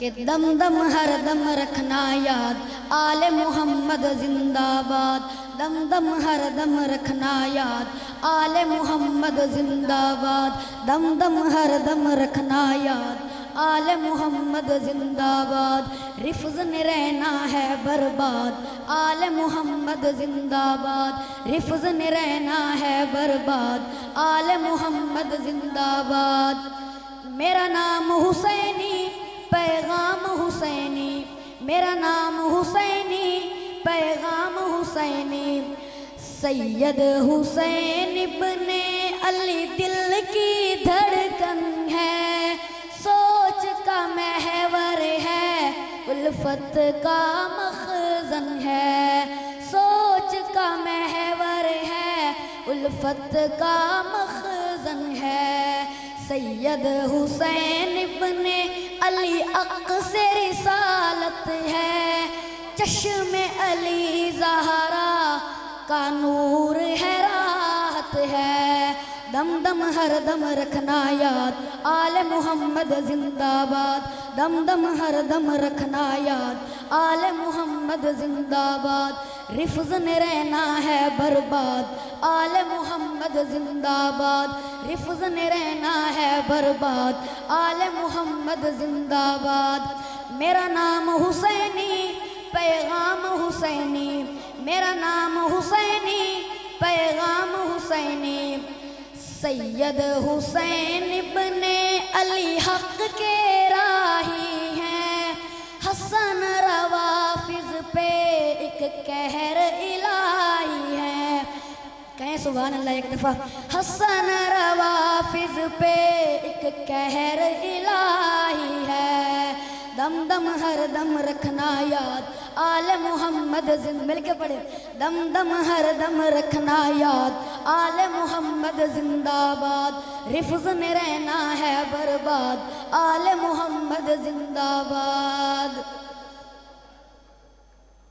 کہ دم دم ہر دم رکھنا یاد آل محمد زندہ باد، دم دم ہر دم رکھنا یاد آل محمد زندہ باد، دم دم ہر دم رکھنا یاد آل محمد زندہ باد، رفظ نے رہنا ہے برباد آل محمد زندہ باد، رفظ نے رہنا ہے برباد آل محمد زندہ باد۔ میرا نام حسینی پیغام حسینی، میرا نام حسینی پیغام حسینی، سید حسین ابن علی دل کی دھڑکن ہے، سوچ کا محور ہے، الفت کا مخزن ہے، سوچ کا محور ہے، الفت کا مخزن ہے، سید حسین ابن علی عکس رسالت ہے، چشم علی زہرا کا نور ہے راحت ہے، دم دم ہر دم رکھنا یاد آل محمد زندہ باد، دم دم ہر دم رکھنا یاد آل محمد زندہ باد، رفظ نے رہنا ہے برباد آل محمد زندہ باد، رفظ نے رہنا ہے برباد آل محمد زندہ باد۔ میرا نام حسینی پیغام حسینی، میرا نام حسینی پیغام حسینی، سید حسین ابن علی حق کے راہی ہیں، حسن روافظ پہ ایک قہر الہی ہے، کہیں سبحان اللہ ایک دفعہ، حسن روافظ پہ ایک قہر الہی ہے، دم دم ہر دم رکھنا یاد آل محمد مل کے پڑھے، دم دم ہر دم رکھنا یاد آل محمد زندہ باد، رفظ نے رہنا ہے برباد آل محمد زندہ باد۔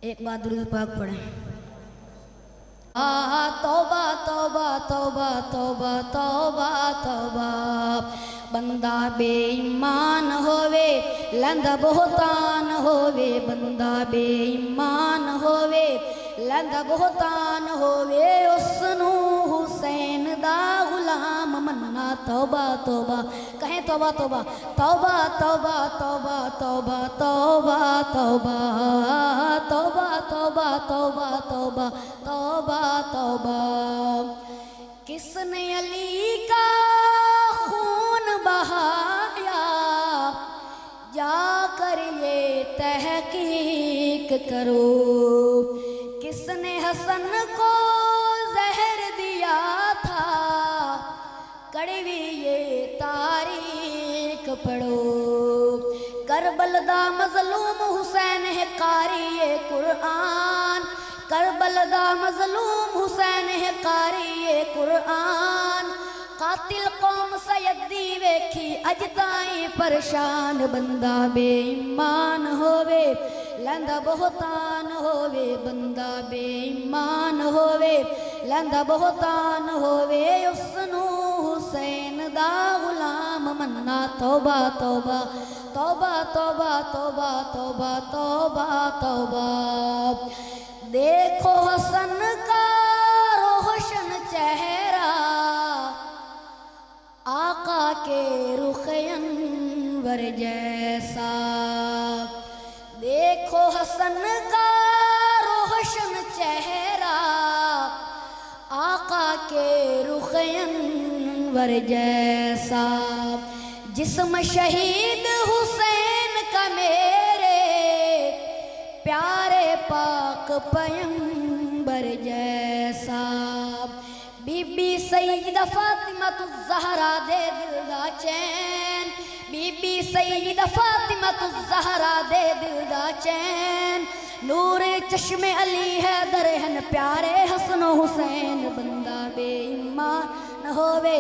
ایک بار درود پاک پڑھیں۔ توبہ توبہ توبہ توبہ توبہ توبہ، بندہ بے ایمان ہووے لندہ بہتان ہووے، بندہ بے ایمان ہووے لندہ بہتان ہووے، اس نو حسین دا غلام مننا، توبہ توبہ کہیں توبہ توبہ توبہ توبہ توبہ توبہ توبہ توبہ توبہ توبہ توبہ توبہ توبہ توبہ، کس نے علی کا خون بہایا، جا کر یہ تحقیق کرو، کس نے حسن کو زہر دیا تھا، کڑوی یہ تاریخ پڑھو، کربل دا مظلوم حسین ہے قاری قرآن، کربل دا مظلوم حسین ہے قاری قرآن، قاتل قوم سیدی ویکھی اج تائیں پریشان، بندہ بے ایمان ہووے لندہ بہتان ہووے، بندہ بے ایمان ہووے لندہ بہتان ہووے، اس نو حسین دا غلام مننا، توبہ توبہ توبہ توبہ توبہ توبہ توبہ توبہ، دیکھو حسن کا روشن چہرہ، آقا کے رخ انور جیسا، دیکھو حسن کا روشن چہرہ، آقا کے رخ انور جیسا، جسم شہید حسین کا میرے پیارے پاک پیمبر جیسا، بی بی سیدہ فاطمہ الزہرا دے دل دا چین، بی بی سیدہ فاطمہ الزہرا دے دل دا چین، نور چشم علی حیدر ہیں پیارے حسن و حسین، بندہ بے ایمان ہووے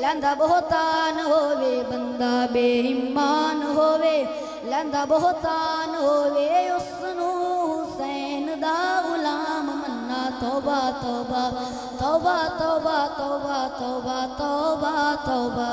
لندہ بہتان ہووے، بندہ بے ایمان ہووے لندہ بہتان ہووے، اس نو حسین دا غلام مننا، توبہ توبہ توبہ توبہ توبہ توبہ توبہ توبہ۔